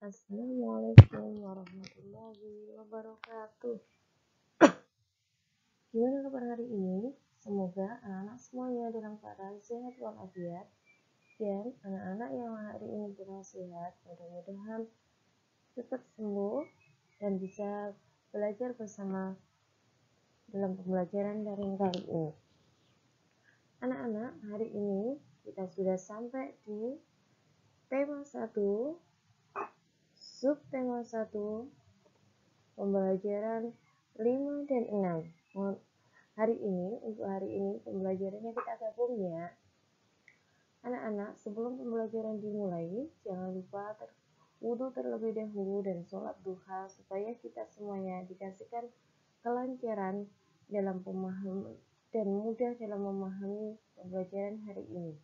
Assalamualaikum warahmatullahi wabarakatuh. Gimana kabar hari ini? Semoga anak-anak semuanya dalam keadaan sehat walafiat, dan anak-anak yang hari ini kurang sehat mudah-mudahan cepat sembuh dan bisa belajar bersama dalam pembelajaran daring kali ini. Anak-anak, hari ini kita sudah sampai di tema 1, subtema 1, pembelajaran 5 dan 6. Untuk hari ini pembelajarannya kita gabung ya. Anak-anak, sebelum pembelajaran dimulai, jangan lupa wudhu terlebih dahulu dan sholat duha supaya kita semuanya dikasihkan kelancaran dalam pemahaman dan mudah dalam memahami pembelajaran hari ini.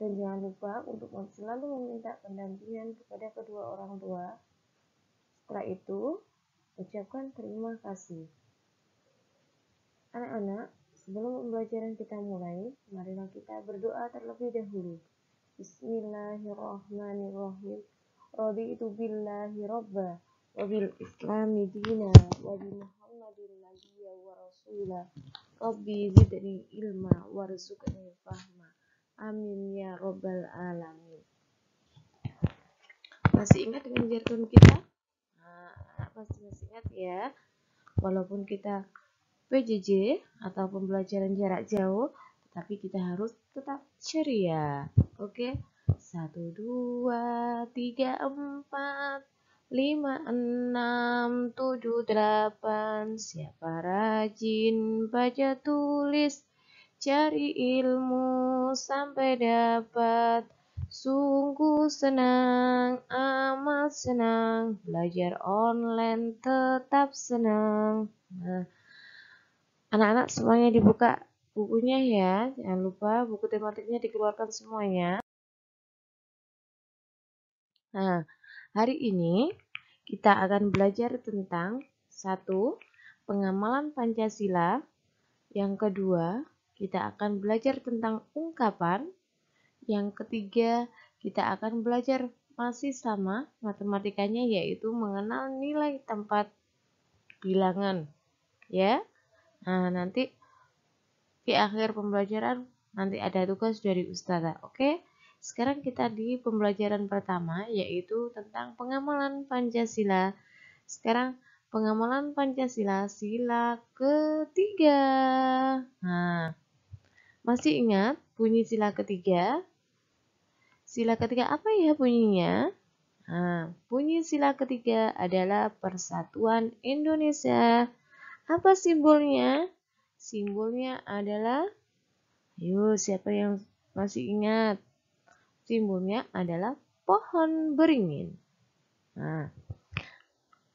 Dan jangan lupa untuk selalu meminta pendampingan kepada kedua orang tua. Setelah itu, ucapkan terima kasih. Anak-anak, sebelum pembelajaran kita mulai, marilah kita berdoa terlebih dahulu. Bismillahirrahmanirrahim. Raditu billahi robba, wa bil islami dina, wa bi muhammadin nabiyya wa rasulah. Rabbi zidni ilma warzuqni fahma. Amin ya robbal alamin. Masih ingat dengan jargon kita? Pasti masih ingat ya. Walaupun kita PJJ atau pembelajaran jarak jauh, tetapi kita harus tetap ceria. Oke? 1, 2, 3, 4, 5, 6, 7, 8. Siapa rajin baca tulis, cari ilmu sampai dapat. Sungguh senang, amat senang, belajar online tetap senang. Nah, anak-anak semuanya dibuka bukunya ya, jangan lupa buku tematiknya dikeluarkan semuanya. Nah, hari ini kita akan belajar tentang 1. Pengamalan Pancasila. Yang kedua, kita akan belajar tentang ungkapan. Yang ketiga, kita akan belajar masih sama matematikanya, yaitu mengenal nilai tempat bilangan ya. Nah, nanti di akhir pembelajaran nanti ada tugas dari Ustazah. Oke? Sekarang kita di pembelajaran pertama, yaitu tentang pengamalan Pancasila. Sekarang pengamalan Pancasila sila ketiga. Nah, masih ingat bunyi sila ketiga? Sila ketiga apa ya bunyinya? Nah, bunyi sila ketiga adalah Persatuan Indonesia. Apa simbolnya? Simbolnya adalah, ayo siapa yang masih ingat? Simbolnya adalah pohon beringin. Nah,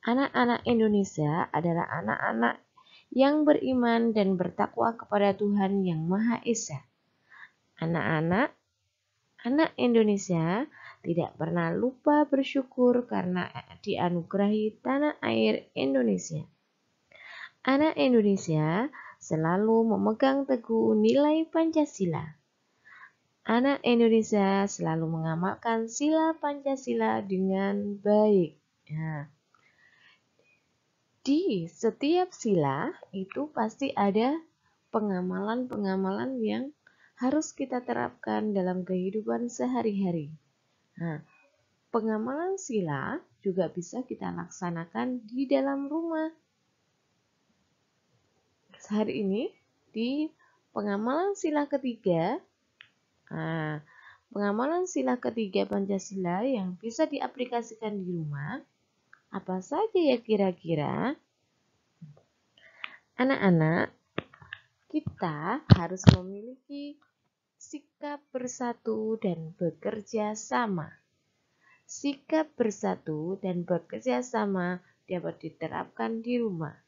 anak-anak Indonesia adalah anak-anak yang beriman dan bertakwa kepada Tuhan Yang Maha Esa. Anak Indonesia tidak pernah lupa bersyukur karena dianugerahi tanah air Indonesia. Anak Indonesia selalu memegang teguh nilai Pancasila. Anak Indonesia selalu mengamalkan sila Pancasila dengan baik. Nah, di setiap sila itu pasti ada pengamalan-pengamalan yang harus kita terapkan dalam kehidupan sehari-hari. Nah, pengamalan sila juga bisa kita laksanakan di dalam rumah. Hari ini di pengamalan sila ketiga, pengamalan sila ketiga Pancasila yang bisa diaplikasikan di rumah, apa saja ya kira-kira? Anak-anak, kita harus memiliki sikap bersatu dan bekerja sama. Sikap bersatu dan bekerja sama dapat diterapkan di rumah.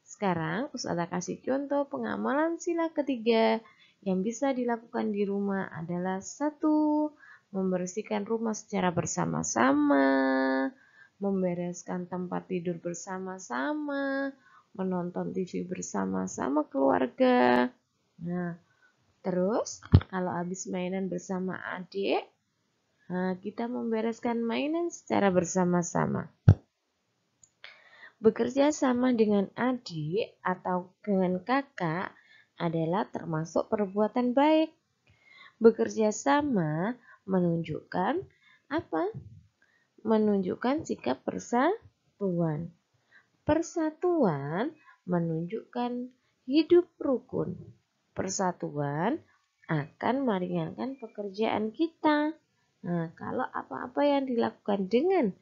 Sekarang, Ustazah kasih contoh pengamalan sila ketiga yang bisa dilakukan di rumah adalah 1. Membersihkan rumah secara bersama-sama, membereskan tempat tidur bersama-sama, menonton TV bersama-sama keluarga. Nah, terus kalau habis mainan bersama adik, Kita membereskan mainan secara bersama-sama. Bekerja sama dengan adik atau dengan kakak adalah termasuk perbuatan baik. Bekerja sama menunjukkan apa? Menunjukkan sikap persatuan. Persatuan menunjukkan hidup rukun. Persatuan akan meringankan pekerjaan kita. Kalau apa-apa yang dilakukan dengan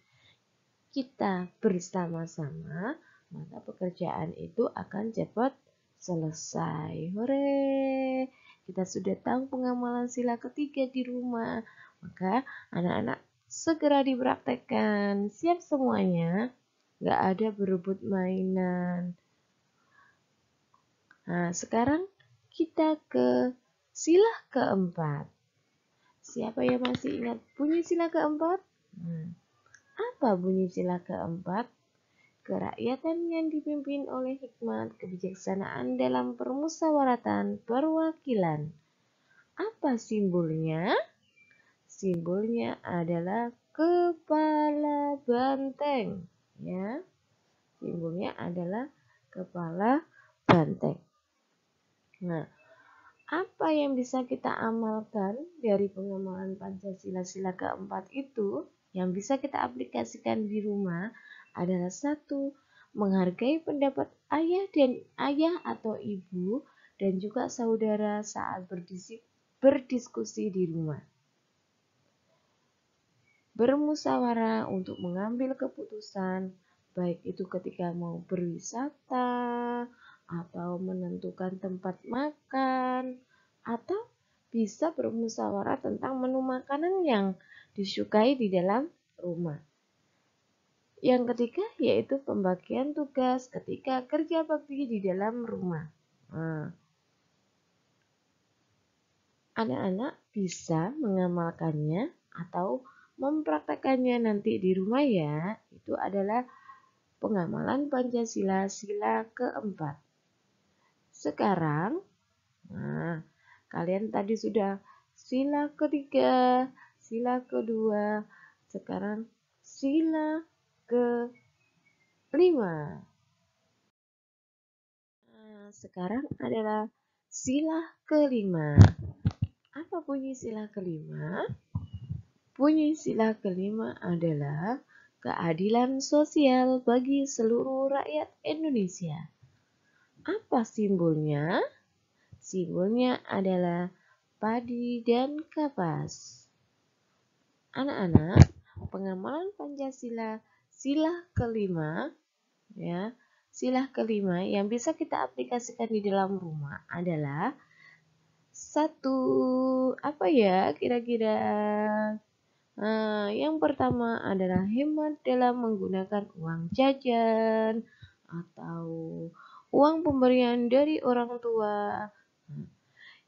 kita bersama-sama, maka pekerjaan itu akan cepat selesai. Hore! Kita sudah tahu pengamalan sila ketiga di rumah. Maka anak-anak segera dipraktekkan. Siap semuanya? Gak ada berebut mainan. Sekarang kita ke sila keempat. Siapa yang masih ingat bunyi sila keempat? Apa bunyi sila keempat? Kerakyatan yang dipimpin oleh hikmat kebijaksanaan dalam permusyawaratan perwakilan. Apa simbolnya? Simbolnya adalah kepala banteng. Ya, simbolnya adalah kepala banteng. Apa yang bisa kita amalkan dari pengamalan Pancasila sila keempat itu, yang bisa kita aplikasikan di rumah adalah 1. Menghargai pendapat ayah atau ibu dan juga saudara saat berdiskusi di rumah. Bermusyawarah untuk mengambil keputusan, baik itu ketika mau berwisata, atau menentukan tempat makan, atau bisa bermusyawarah tentang menu makanan yang disukai di dalam rumah. Yang ketiga yaitu pembagian tugas ketika kerja bakti di dalam rumah. Anak-anak bisa mengamalkannya atau mempraktekannya nanti di rumah ya. Itu adalah pengamalan Pancasila sila keempat. Sekarang, kalian tadi sudah sila ketiga, sila kedua, sekarang sila kelima. Sekarang adalah sila kelima. Apa bunyi sila kelima? Bunyi sila kelima adalah keadilan sosial bagi seluruh rakyat Indonesia. Apa simbolnya? Simbolnya adalah padi dan kapas. Anak-anak, pengamalan Pancasila sila kelima ya, sila kelima yang bisa kita aplikasikan di dalam rumah adalah 1, apa ya kira-kira? Yang pertama adalah hemat dalam menggunakan uang jajan atau uang pemberian dari orang tua.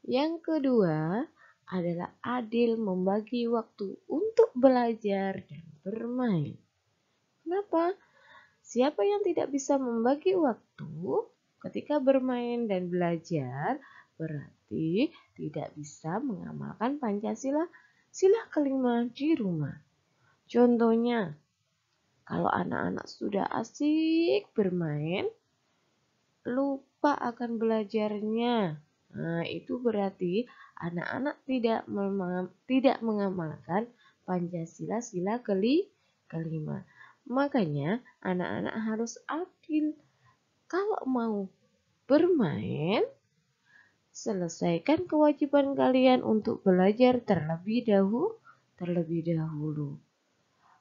Yang kedua adalah adil membagi waktu untuk belajar dan bermain. Kenapa? Siapa yang tidak bisa membagi waktu ketika bermain dan belajar berarti tidak bisa mengamalkan Pancasila sila kelima di rumah. Contohnya, kalau anak-anak sudah asik bermain, lupa akan belajarnya. Itu berarti anak-anak tidak mengamalkan Pancasila sila kelima. Makanya anak-anak harus adil. Kalau mau bermain, selesaikan kewajiban kalian untuk belajar terlebih dahulu.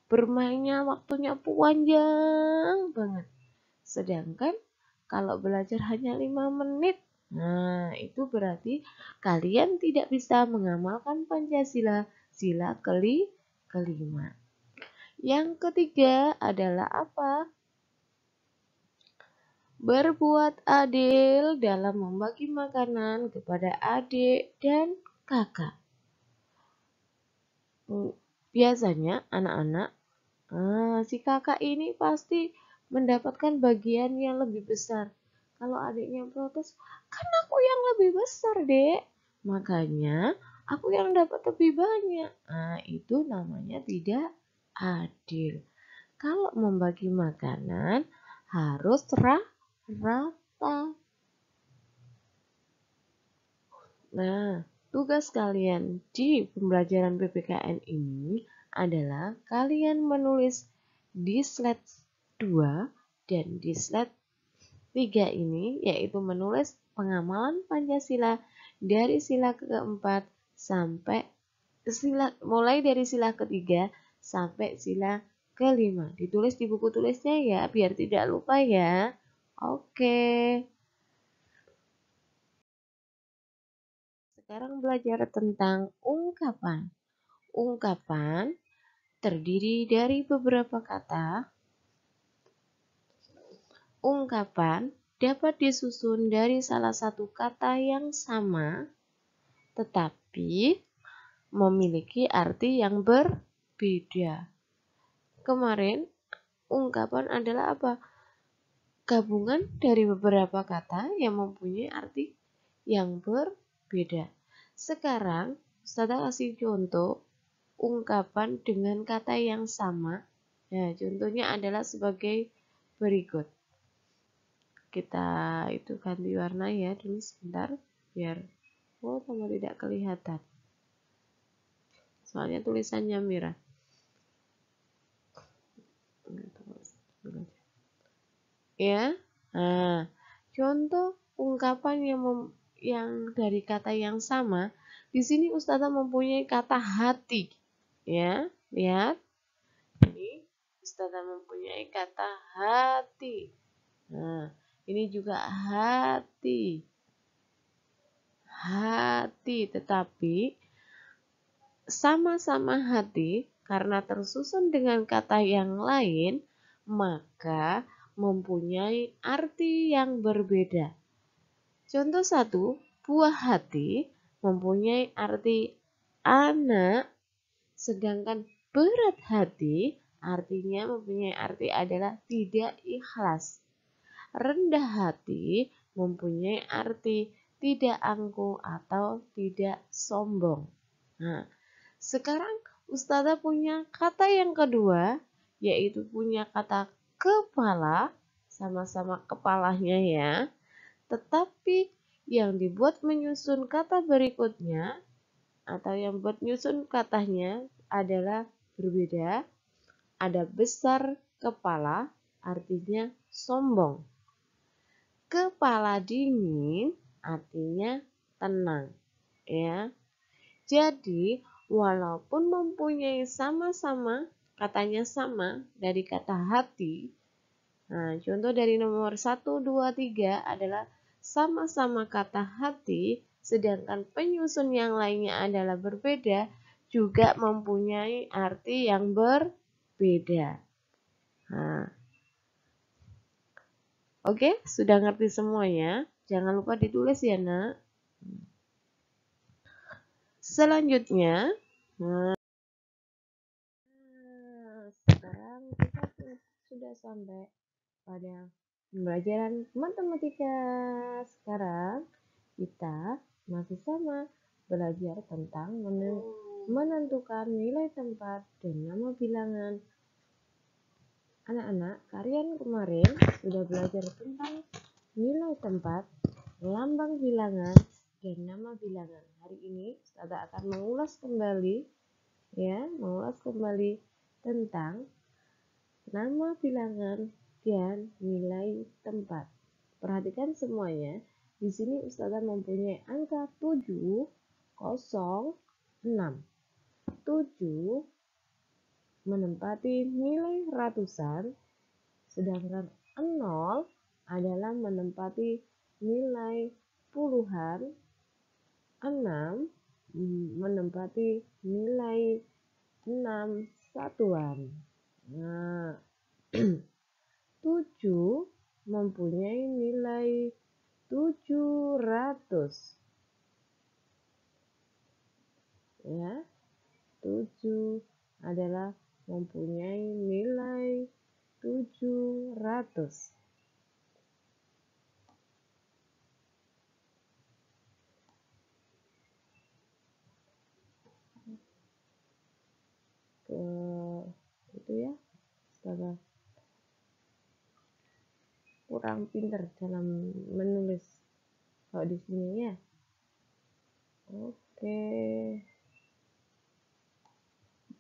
Bermainnya waktunya panjang banget. Sedangkan kalau belajar hanya 5 menit, itu berarti kalian tidak bisa mengamalkan Pancasila sila kelima. Yang ketiga adalah apa? Berbuat adil dalam membagi makanan kepada adik dan kakak. Biasanya anak-anak, si kakak ini pasti mendapatkan bagian yang lebih besar. Kalau adiknya protes, kan aku yang lebih besar, Dek. Makanya aku yang dapat lebih banyak. Nah, itu namanya tidak adil. Kalau membagi makanan harus rata. Nah, tugas kalian di pembelajaran PPKN ini adalah kalian menulis di slide 2 dan di slide 3 ini, yaitu menulis pengamalan Pancasila dari sila keempat sampai mulai dari sila ketiga sampai sila kelima. Ditulis di buku tulisnya ya, biar tidak lupa ya. Oke. Sekarang belajar tentang ungkapan. Ungkapan terdiri dari beberapa kata. Ungkapan dapat disusun dari salah satu kata yang sama, tetapi memiliki arti yang berbeda. Kemarin, ungkapan adalah apa? Gabungan dari beberapa kata yang mempunyai arti yang berbeda. Sekarang, Ustazah kasih contoh ungkapan dengan kata yang sama. Nah, contohnya adalah sebagai berikut. Kita itu ganti warna ya dulu sebentar biar sama tidak kelihatan. Soalnya tulisannya merah. Ya. Nah, contoh ungkapan yang dari kata yang sama. Di sini Ustazah mempunyai kata hati. Ya, lihat. Ini Ustazah mempunyai kata hati. Nah, ini juga hati. Hati, tetapi sama-sama hati karena tersusun dengan kata yang lain, maka mempunyai arti yang berbeda. Contoh 1, buah hati mempunyai arti anak, sedangkan berat hati artinya mempunyai arti adalah tidak ikhlas. Rendah hati mempunyai arti tidak angkuh atau tidak sombong. Nah, sekarang Ustazah punya kata yang kedua, yaitu punya kata kepala, sama-sama kepalanya ya. Tetapi yang dibuat menyusun kata berikutnya, atau yang buat menyusun katanya adalah berbeda. Ada besar kepala, artinya sombong. Kepala dingin, artinya tenang. Ya. Jadi, walaupun mempunyai sama-sama, katanya sama dari kata hati. Nah, contoh dari nomor 1, 2, 3 adalah sama-sama kata hati, sedangkan penyusun yang lainnya adalah berbeda, juga mempunyai arti yang berbeda. Nah, oke, sudah ngerti semuanya? Jangan lupa ditulis ya, Nak. Selanjutnya, sekarang kita sudah sampai pada pembelajaran matematika. Sekarang kita masih sama belajar tentang menentukan nilai tempat dan nama bilangan. Anak-anak, kalian kemarin sudah belajar tentang nilai tempat, lambang bilangan, dan nama bilangan. Hari ini Ustazah akan mengulas kembali tentang nama bilangan dan nilai tempat. Perhatikan semuanya. Di sini Ustazah mempunyai angka 706. 7 menempati nilai ratusan, sedangkan 0 adalah menempati nilai puluhan, 6 menempati nilai 6 satuan. Nah, 7 mempunyai nilai 700. Ya, 7 adalah mempunyai nilai 700. Ustazah kurang pinter dalam menulis kalau di sini ya. Oke.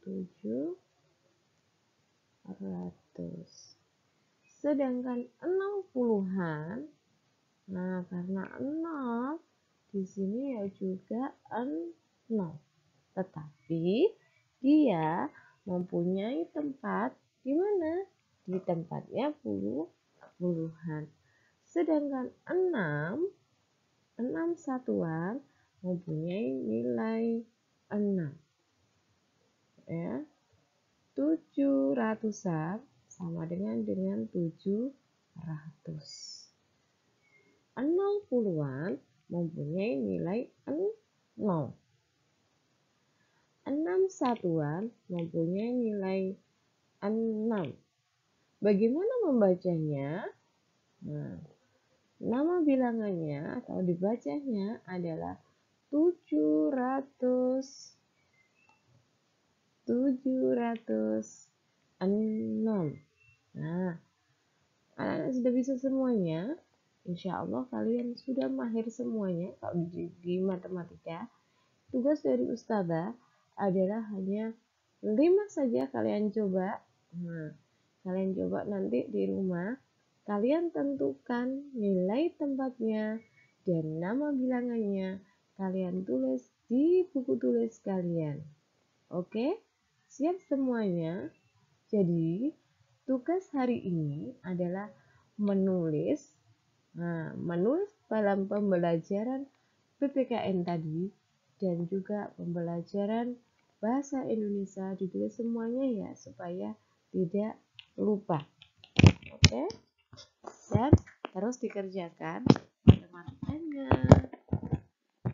700. Sedangkan 60-an, nah karena 0 di sini ya juga 0. Tetapi dia mempunyai tempat di mana? Di tempatnya puluhan. Sedangkan 6 satuan mempunyai nilai 6. Ya. 700-an sama dengan 700. 60-an mempunyai nilai 0. 6 satuan mempunyai nilai 6. Bagaimana membacanya? Nah, nama bilangannya atau dibacanya adalah 700. 706. Nah, anak-anak sudah bisa semuanya. Insya Allah kalian sudah mahir semuanya kalau di matematika. Tugas dari Ustazah adalah hanya 5 saja kalian coba. Nah, kalian coba nanti di rumah. Kalian tentukan nilai tempatnya dan nama bilangannya. Kalian tulis di buku tulis kalian. Oke? Siap semuanya? Jadi, tugas hari ini adalah menulis dalam pembelajaran PPKN tadi dan juga pembelajaran bahasa Indonesia ditulis semuanya ya supaya tidak lupa. Oke? Dan terus dikerjakan matematikanya.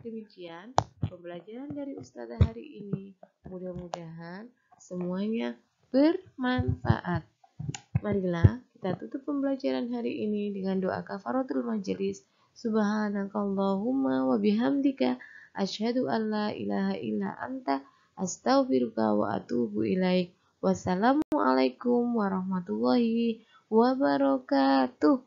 Demikian pembelajaran dari Ustazah hari ini. Mudah-mudahan semuanya bermanfaat. Marilah kita tutup pembelajaran hari ini dengan doa kafaratul majelis. Subhanakallahumma wa bihamdika asyhadu an la ilaha illa anta astaghfiruka wa atubu ilaik. Wassalamualaikum warahmatullahi wabarakatuh.